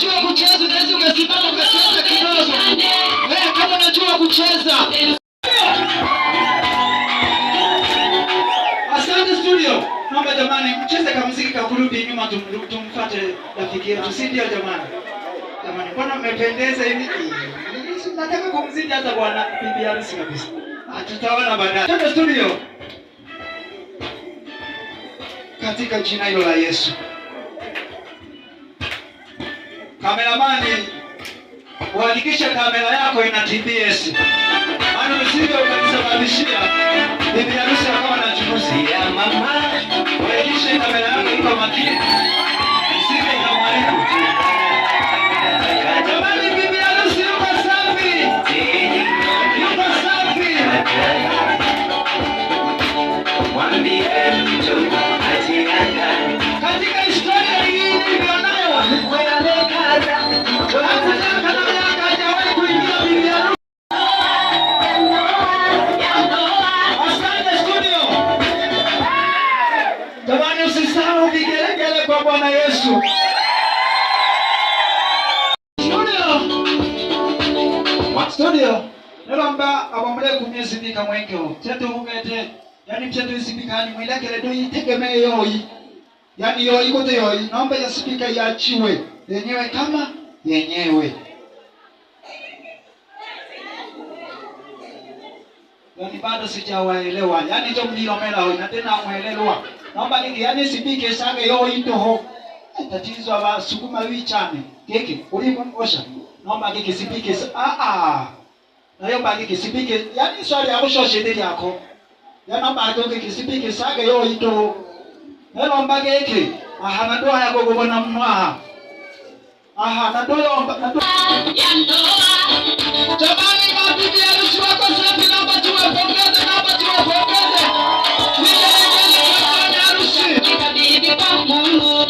unajua kucheza unaweza ukasimama ukacheza kidogo. Kama unajua kucheza. Asante studio. Naomba jamani mcheze kama muziki kurudi nyuma tumfuate rafiki yetu. Si ndio jamani? Jamani mbona mmependeza hivi? Nataka kumzidi hata bwana bibi harusi kabisa. Tutaona baadaye. Twende studio. Katika jina hilo la Yesu. Kameramani, uhakikishe kamera yako ina TBS. Maana usije ukanisababishia bibi harusi akawa na chunusi ya mama. Uhakikishe kamera yako iko makini. Usije ikamharibu. Jamani bibi harusi yuko safi. Yuko safi. Katika historia hii nilionayo jamani, usisahau vigelegele kwa Bwana Yesu. Studio nalomba abamule kumyesibika mwenkeo chetu ungete yani mcheto isibikani mwilekele do yitegemee yoyi yani yoyi kote yoyi naomba yasibika yachiwe yenyewe kama yenyewe. Yani bado sijawaelewa yani ndio mlilomela hoyi na tena muelewa naomba niki yani sibike sange yoyi toho tatizo abasukuma wichane keke ulipo osha naomba keke sibike nayo bagi kisipike yani swali yako shoshedeli yako yana bagi oke kisipike sage yo ito nelo mbage eke na doa yako kubona mwa na doa ya ndoa jamani mabibi harusi wako safi naomba tuwapongeze bibi harusi bibi kwa Mungu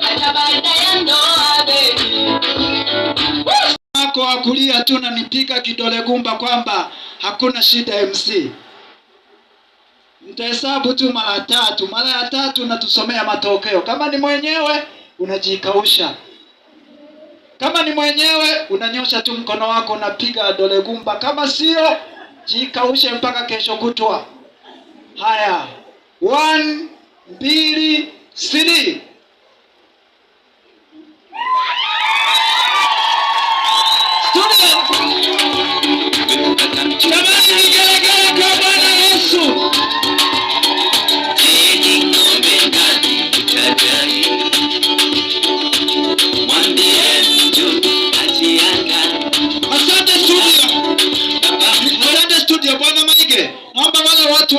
hata baada ya ndoa baby kwa kulia tu na nipika kidole gumba kwamba hakuna shida MC. Nitahesabu tu mara ya tatu na tusomea matokeo. Kama ni mwenyewe unajikausha. Kama ni mwenyewe unanyosha tu mkono wako unapiga dole gumba. Kama sio jikaushe mpaka kesho kutwa. Haya. 1 2 3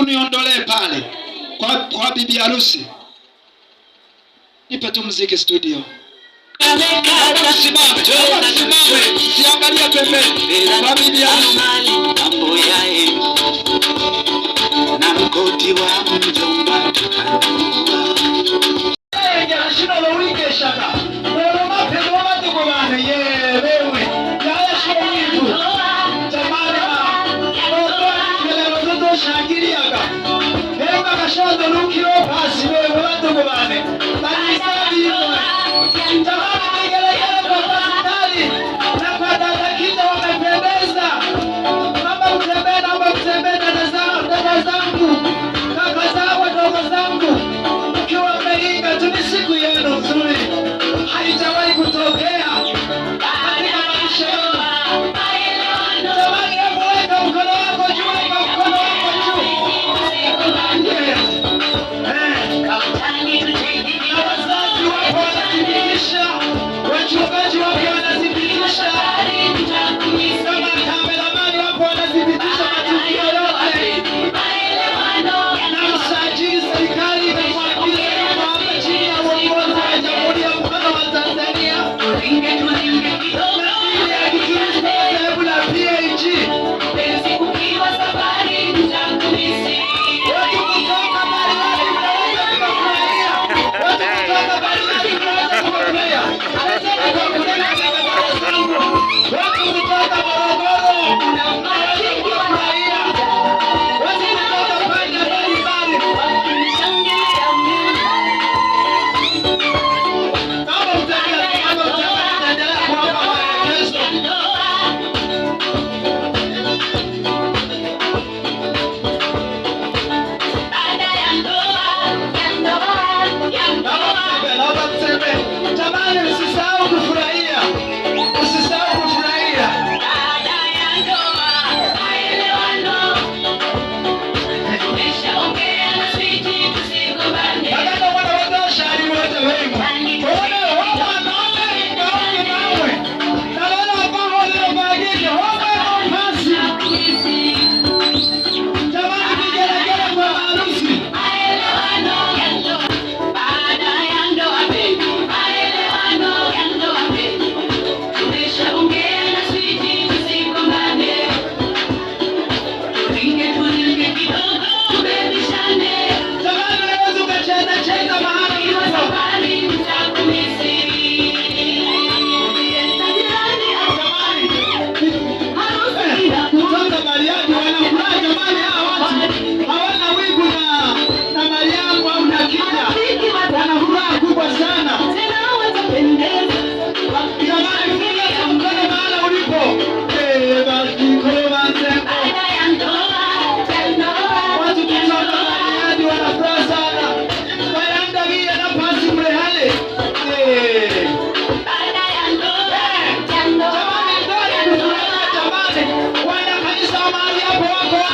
uniondolee pale kwa bibi harusi. Nipe tu muziki studio. Simame. Siangalia pembeni. Kwa bibi harusi. Mambo yae. Na mkoti wa mjomba tukanua. Ya shino lo wike shaka. Lolo mapendo wa tuko bana wewe. Ya shino hivu. Shangiriaga Ega kashondo lukio pasi wewe watu kubane Tani sabi jamani nigelegele kwa pasitari na kwa dada kita wamependeza Mama utembea na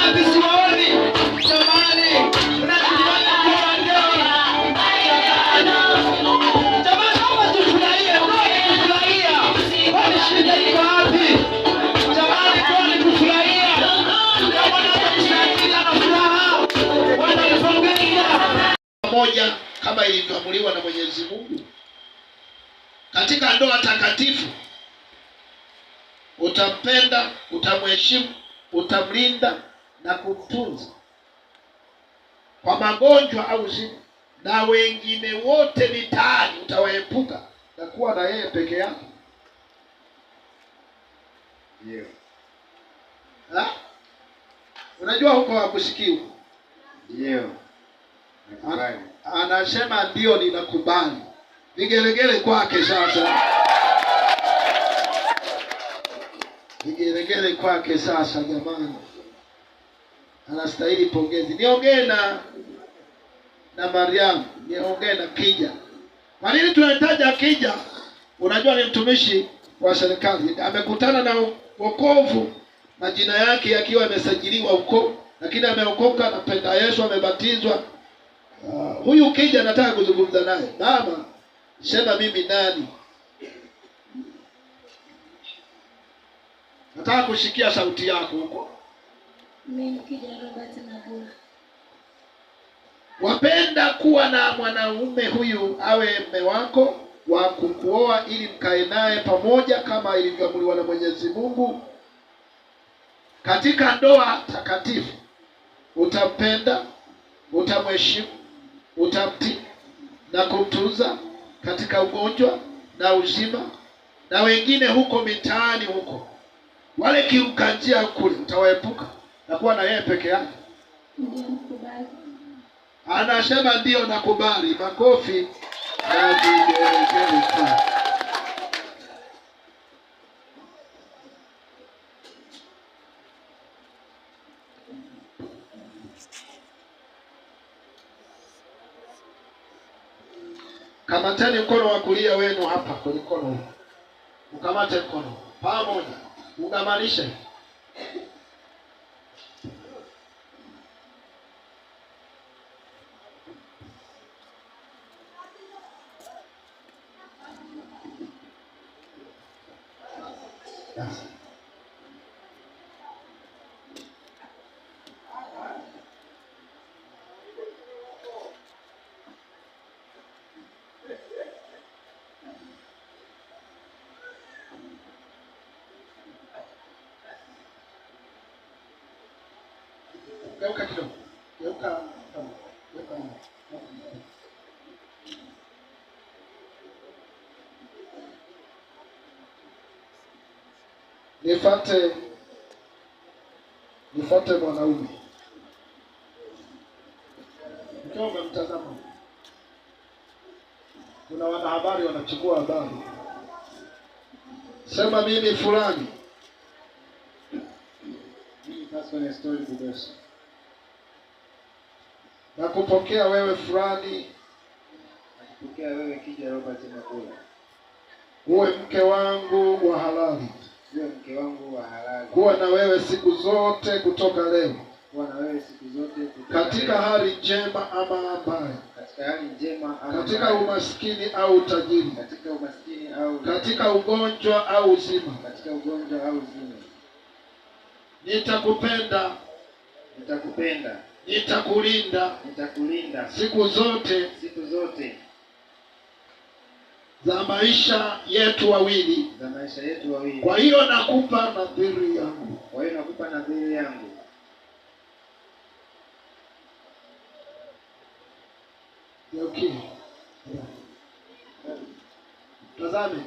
wapi siwaoni? Jamani, unataka kuwa ndio. Jamani, naomba tufurahie, tufurahia. Kwani shida iko wapi? Jamani, kwani tufurahia. Jamani, tunashangilia na furaha. Wanapongeza pamoja kama ilivyoamuliwa na Mwenyezi Mungu. Katika ndoa takatifu utampenda, utamheshimu, utamlinda na kumtunza kwa magonjwa au uzima, na wengine wote mitaani utawaepuka na kuwa na yeye peke yake. Ndio. Unajua huko hakusikii. Ndio. Anasema ndio, ninakubali. Vigelegele kwake sasa. Vigelegele kwake sasa jamani. Anastahili pongezi. Niongee na Mariam, niongee na Kija. Kwa nini tunahitaji Kija? Unajua ni mtumishi wa serikali. Amekutana na wokovu, majina yake yakiwa yamesajiliwa huko, lakini ameokoka, anapenda Yesu, amebatizwa. Huyu Kija nataka kuzungumza naye. Mama, sema mimi nani? Nataka kushikia sauti yako huko. Mimi Kija Robert Nabula. Wapenda kuwa na mwanaume huyu awe mume wako wa kukuoa ili mkae naye pamoja kama ilivyoamuliwa na Mwenyezi Mungu. Katika ndoa takatifu utampenda, utamheshimu, utamtii na kumtunza katika ugonjwa na uzima, na wengine huko mitaani huko wale kiruka njia kule utawaepuka na kuwa na yeye peke yake. Ndio, nakubali. Anasema ndio, nakubali. Makofi na vigelegele. Kamateni mkono wa kulia wenu hapa kwenye mkono huu. Ukamate mkono pamoja. Ungamanishe. Yes. Geuka kidogo. Geuka. Nifuate mwanaume. Mkiwa umemtazama, kuna wanahabari wanachukua habari. Sema mimi fulani. Mimi Pastor Story Bugosi. Nakupokea wewe fulani. Nakupokea wewe Kija Robert Nabula. Uwe mke wangu wa halali. Uwe mke wangu wa halali. Kuwa na wewe siku zote kutoka leo. Kuwa na wewe siku zote kutoka katika leo. Hali njema ama mbaya. Katika hali njema ama katika mbaya. Umaskini au utajiri. Katika umaskini au katika ugonjwa au uzima. Katika ugonjwa au uzima. Nitakupenda. Nitakulinda siku zote za maisha yetu wawili. Kwa hiyo nakupa nadhiri yangu. Okay. Tazame.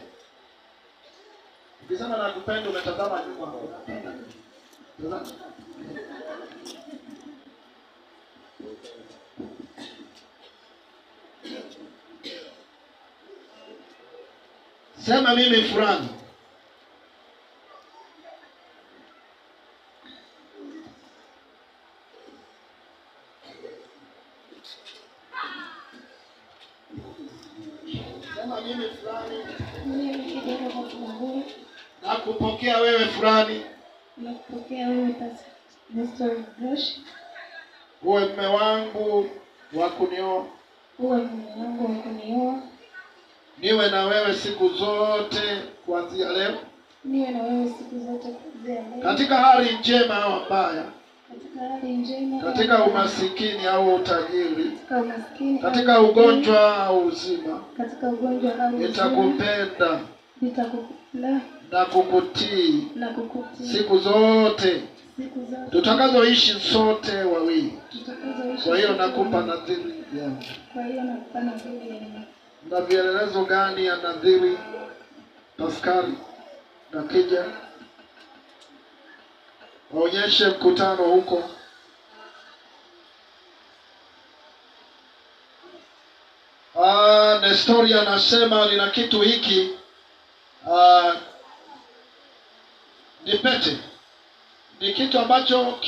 Ukisema nakupenda unatazama nyuma. Tazama. Sema mimi fulani. Sema mimi fulani. Nakupokea wewe fulani. Nakupokea wewe Pastor. Nestor Grosh. Uwe mume wangu wa kunioa. Uwe mume wangu wa kunioa. Niwe na wewe siku zote kuanzia leo. Niwe na wewe siku zote kuanzia leo. Katika hali njema au mbaya. Katika hali njema. Katika umasikini au utajiri. Katika umasikini. Katika ugonjwa au uzima. Katika ugonjwa au uzima. Nitakupenda. Nitakupenda. Na kukutii. Na kukutii. Siku zote. Siku zote. Tutakazoishi sote wawili. Tutakazoishi. Kwa hiyo nakupa nadhiri yangu. Kwa hiyo nakupa nadhiri yangu. Na vielelezo gani ya nadhiri Paskali na Kija? Waonyeshe mkutano huko. Nestori anasema nina kitu hiki. Ni pete. Ni kitu ambacho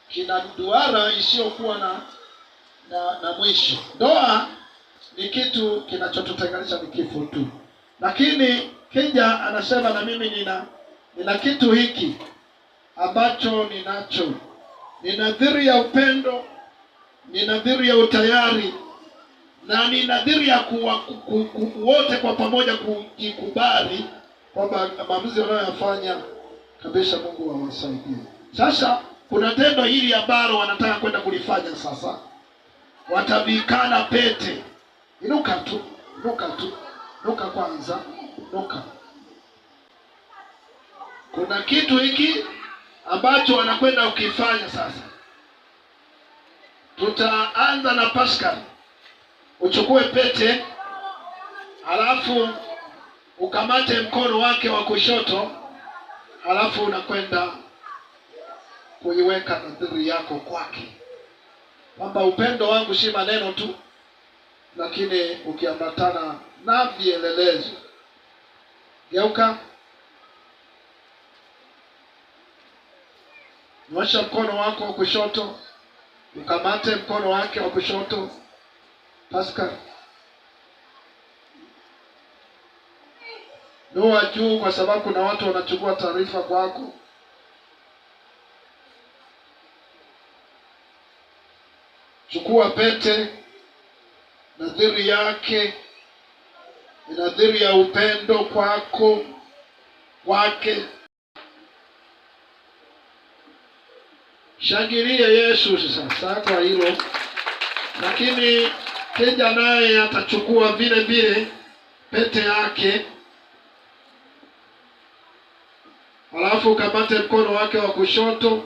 kina duara isiyokuwa na mwisho. Ndoa ni kitu kinachotutenganisha ni kifo tu. Lakini Kija anasema na mimi nina kitu hiki ambacho ninacho. Ni nadhiri ya upendo, ni nadhiri ya utayari, na ni nadhiri ya wote kwa pamoja kujikubali kwamba maamuzi wanayoyafanya kabisa Mungu awasaidie. Sasa kuna tendo hili ambalo wanataka kwenda kulifanya sasa. Watavikana pete. Inuka tu. Inuka kwanza. Inuka. Kuna kitu hiki ambacho wanakwenda ukifanya sasa. Tutaanza na Pascal. Uchukue pete, halafu ukamate mkono wake wa kushoto, halafu unakwenda kuiweka nadhiri yako kwake. Kwamba upendo wangu si maneno tu, lakini ukiambatana na vielelezo. Geuka. Nyosha mkono wako wa kushoto, ukamate mkono wake wa kushoto. Pascal. Nua juu kwa sababu kuna watu wanachukua taarifa kwako. Chukua pete. Nadhiri yake ni nadhiri ya upendo kwako, kwake. Shangilie Yesu sasa kwa hilo. Lakini Kija naye atachukua vile vile pete yake. Halafu kamate mkono wake wa kushoto.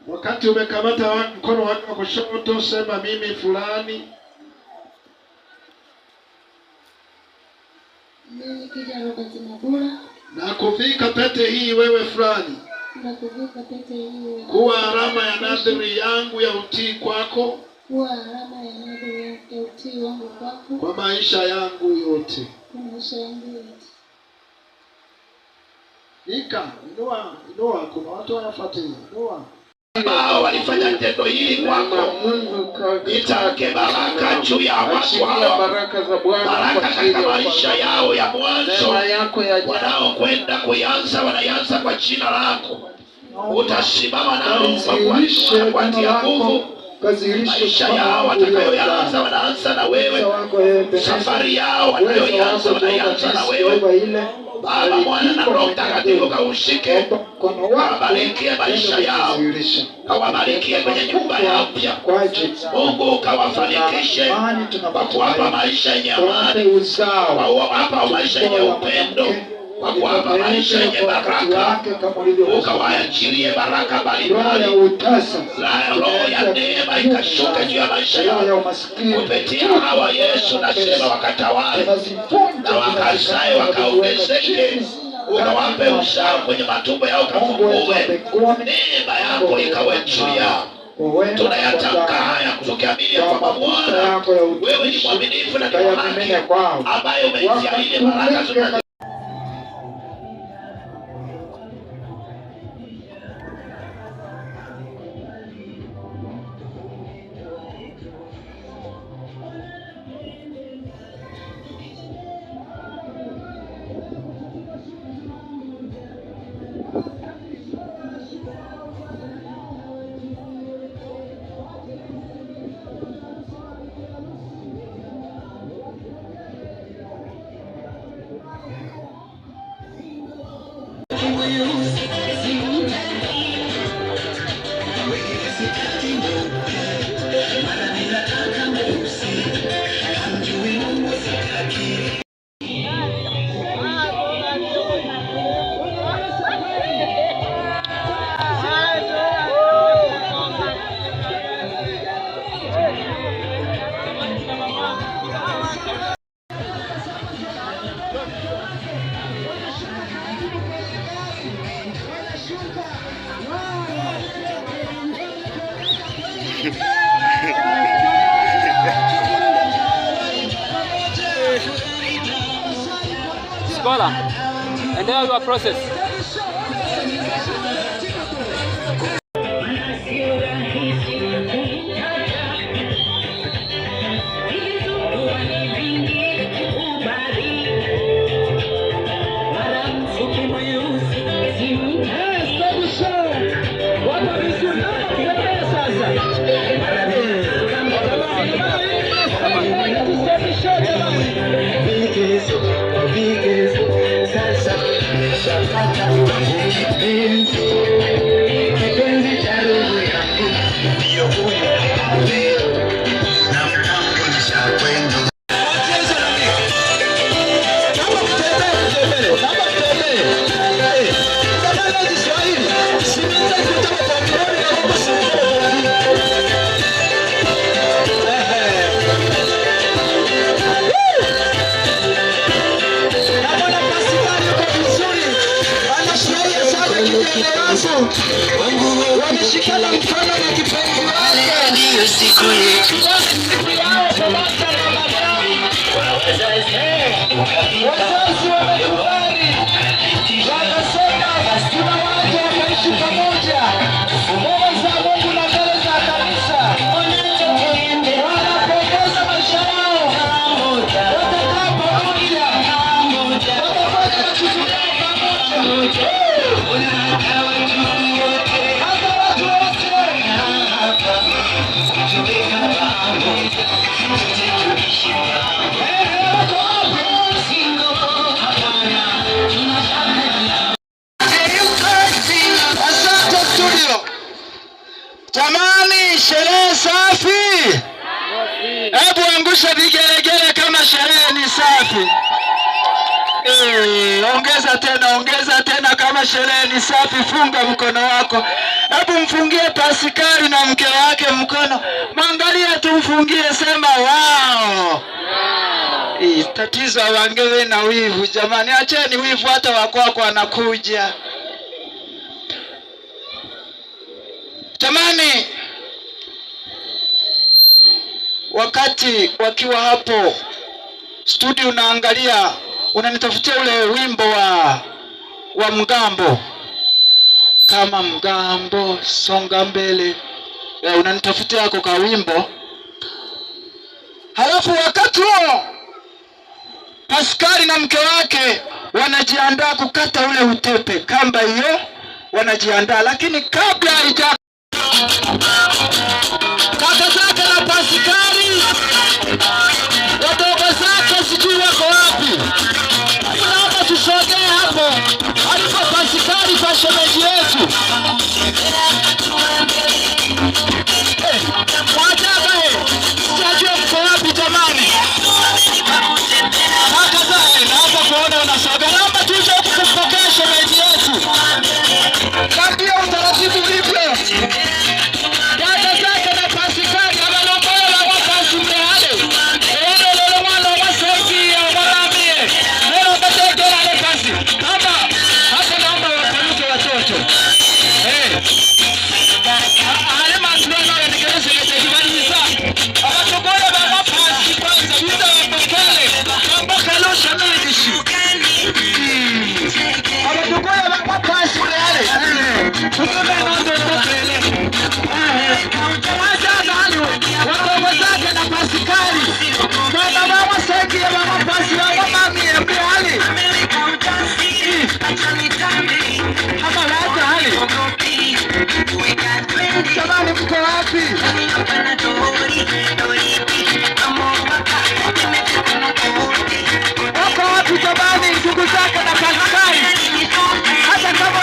Wakati umekamata mkono wake wa kushoto, sema mimi fulani. Mimi Kija Robert Mabula. Na kuvika pete hii wewe fulani. Na kuvika pete hii. Kuwa alama ya nadhiri yangu ya utii kwako. Kuwa alama ya nadhiri ya utii wangu kwako. Kwa maisha yangu yote. Kwa maisha yangu yote. Inua, kuna watu wanafuatilia. Inua. Ambao walifanya tendo hili kwako, nitake baraka juu ya watu hao, baraka katika maisha yao ya mwanzo wanaokwenda kuanza, wanaanza kwa jina lako. Utasimama nao kwa kuwatia nguvu. Maisha yao watakayoanza wanaanza na wewe. Safari yao wanayoanza wanaanza na wewe. Baba, Mwana na Roho Mtakatifu kaushike. Kawabarikie maisha yao. Kawabarikie kwenye nyumba yao pia. Mungu kawafanikishe kwa kuwapa maisha yenye amani, kwa kuwapa maisha yenye upendo, kwa kuwapa maisha yenye baraka. Ukawaachilie baraka mbalimbali. Roho ya neema ikashuka juu ya maisha yao. Kupitia hawa Yesu nasema wakatawale na wakazae wakaongezeke. Ukawape uzao kwenye matumbo yao, ukafungue. Neema yako ikawe juu yao. Tunayatamka haya tukiamini kwamba Bwana wewe ni mwaminifu na ni wa haki, ambaye umeziahidi baraka zote. Scholar, endelea your process. Wameshikana mkono na kipenzi wake. Ndiyo siku yetu. Wazazi wamekubali. Wakasema tuna watu wakaishi pamoja. Mbele za Mungu na mbele za kanisa. Wanapongeza maisha yao. Watakaa pamoja. Watafanya kitu pamoja. Jamani, sherehe safi. Hebu angusha vigelegele kama sherehe ni safi. Ongeza tena kama sherehe ni safi. Funga mkono wako. Hebu mfungie Pasikari na mke wake mkono. Mwangalia tumfungie, sema wow. Tatizo wangewe na wivu jamani. Acheni wivu, hata wakwako anakuja. Jamani, wakati wakiwa hapo studio unaangalia, unanitafutia ule wimbo wa mgambo, kama mgambo songa mbele, unanitafutia yako ka wimbo. Halafu wakati huo Paskari na mke wake wanajiandaa kukata ule utepe, kamba hiyo wanajiandaa, lakini kabla haija kaka zake na Paskari, wadogo zake sijui wako wapi. Naomba tusogee hapo alipo Paskari kwa shemeji yetu. Mwajaga sijajua mko wapi jamani. Kaka zake naomba kuona unasogea. Naomba tuje kupokea shemeji yetu. Ndio utaratibu ulivyo. Jamani, mko wapi? Wako wapi jamani, ndugu zake na Paskari? Hata kama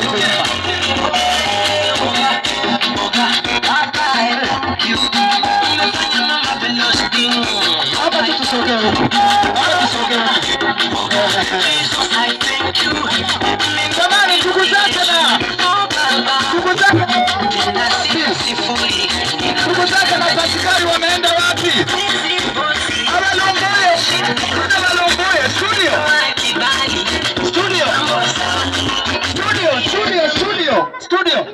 huko nyuma. Hapa tu tusogee huko. Hapa tusogee huko. Jamani, ndugu zake na Pasikari wameenda wapi? Awalomboye studio.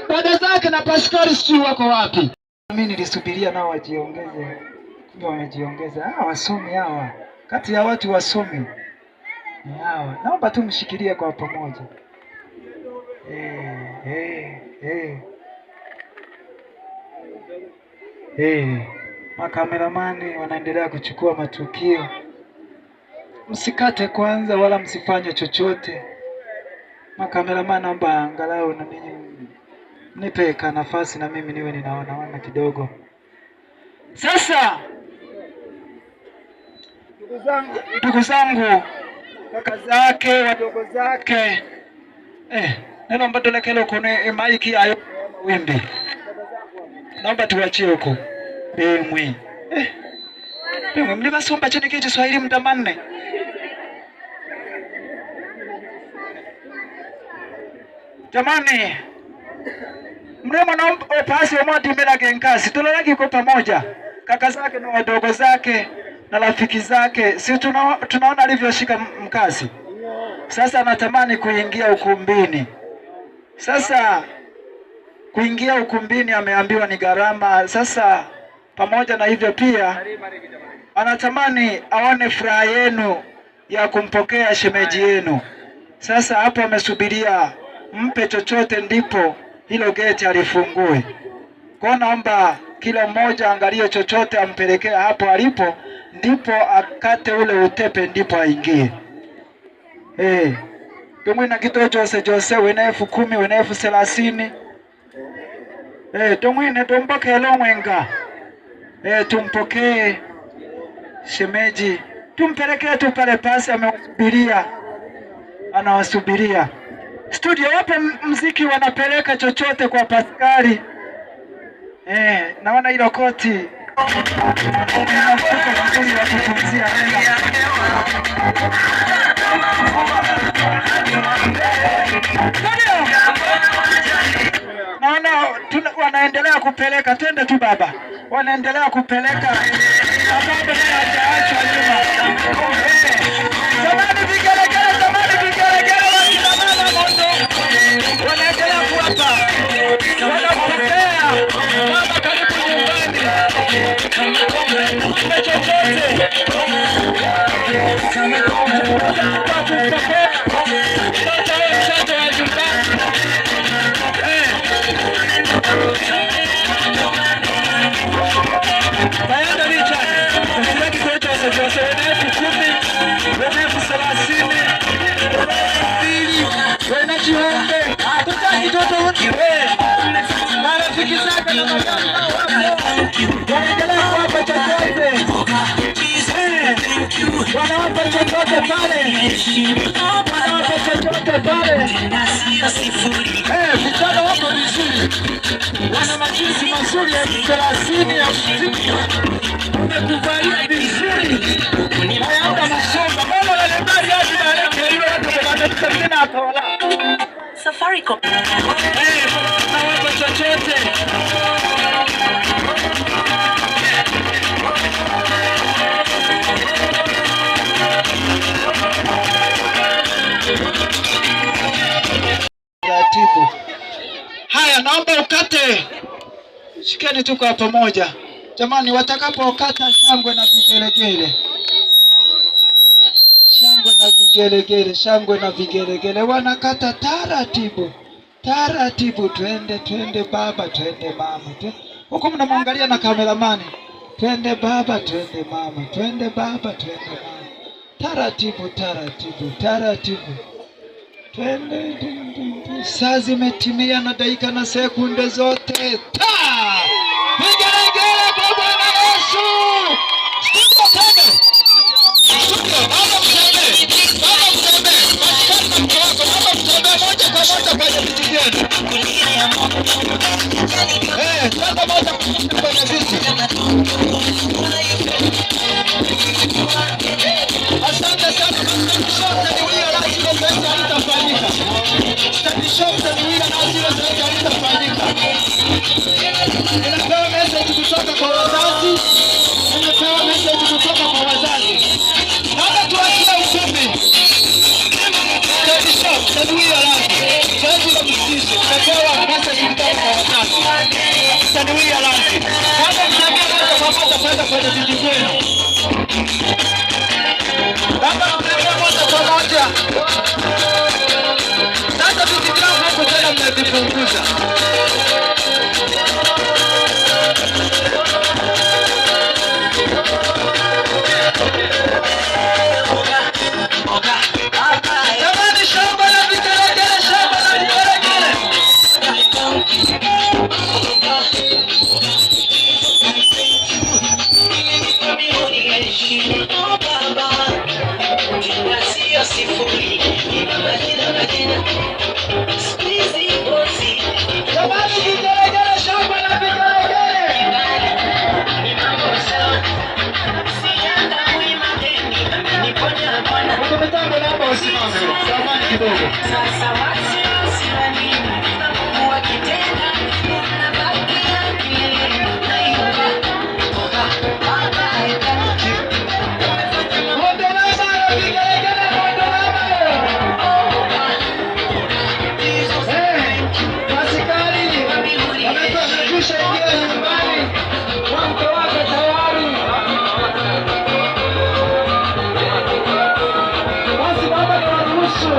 Dada zake na Pasikari sijui wako wapi? Mimi nilisubiria nao wajiongeze. Ndio wamejiongeza. Wasomi hawa. Kati ya watu wasomi ni hawa. Naomba tu mshikilie kwa pamoja. Makameramani wanaendelea kuchukua matukio. Msikate kwanza wala msifanye chochote. Makameramani, naomba angalau na mimi nipe nafasi na mimi niwe ninaona kidogo. Sasa ndugu zangu, kaka zake, wadogo zake, naomba tulekele kone maiki ayo wimbi. Naomba tuachie huko. Bemwe mlibasomba chene kiti Swahili mdamanne. Jamani, mrema naomba opasi omati mbele genkasi. Tulalaki kwa pamoja. Kaka zake na wadogo zake na rafiki zake. Si tunaona alivyoshika mkasi. Sasa anatamani kuingia ukumbini. Sasa kuingia ukumbini ameambiwa ni gharama. Sasa pamoja na hivyo pia anatamani aone furaha yenu ya kumpokea shemeji yenu. Sasa hapo amesubiria mpe chochote ndipo hilo geti alifungue. Kwa naomba kila mmoja angalie chochote ampelekea hapo alipo, ndipo akate ule utepe ndipo aingie. Tumwe na kitu Jose wena 10,000 wena 30,000. Tumwine tumpoke lomwenga. Tumpokee shemeji. Tumpelekee tu pale pasi amewasubiria. Anawasubiria. Studio wapo mziki wanapeleka chochote kwa Pasikari. Naona hilo koti. Naona wanaendelea kupeleka. Twende tu baba. Wanaendelea kupeleka. Sababu naye hajaachwa nyuma. Jamani vigelegele, wakina mama moto. Wanaendelea kuwapa. Wanapokea. Baba karibu nyumbani. Kumbe chochote. Mtoto wa nyumbani. Bayanda Richard, msilaki kwetu wa Jose, wena 10,000, wena 30,000, wena Chihombe, tutaki toto wote, marafiki zake na magari wanaendelea kuwapa chochote, wanawapa chochote pale, vijana wako vizuri, wana majinsi mazuri ya 30 ya 50, umekuvalia vizuri, hayanga masomba, mama na lebari ya jibareke, hiyo watu kwa tena atola. Safaricom. Nawapa chochote. Haya, naomba ukate. Shikeni tu kwa pamoja. Jamani, watakapokata shangwe na vigelegele. Shangwe na vigelegele. Wanakata taratibu. Twende baba, twende mama. Huko mnamwangalia na kameramani. Twende baba, twende mama. Twende baba, twende mama. Taratibu. Twende. Saa zimetimia na dakika na sekunde zote. Vigelegele kwa Bwana Yesu. Studio tena. Studio, baba mtembee. Patikana mke wako, baba mtembee moja kwa moja kwenye viti vyenu. Sasa moja kwenye viti. Asante sana. Shote ni wia na zile zoezi halitafanyika. Shote ni wia na zile zoezi halitafanyika. Ninapewa message kutoka kwa wazazi. Ninapewa message kutoka kwa wazazi. Naomba tuachie ukumbi. Tanuia rangi. Zoezi la msisi. Tumepewa message kutoka kwa wazazi. Tanuia rangi. Naomba mtembee moja kwa moja kwenda kwenye viti vyenu. Naomba mtembee moja kwa moja. Sasa viti vyao hapo tena mnavipunguza. Jamani, shamba la vigelegele, shamba la vigelegele. Jamani, vigelegele, shamba la vigelegele. Mtumitango naomba usimame. Samahani kidogo. Basi baba ni waruhusu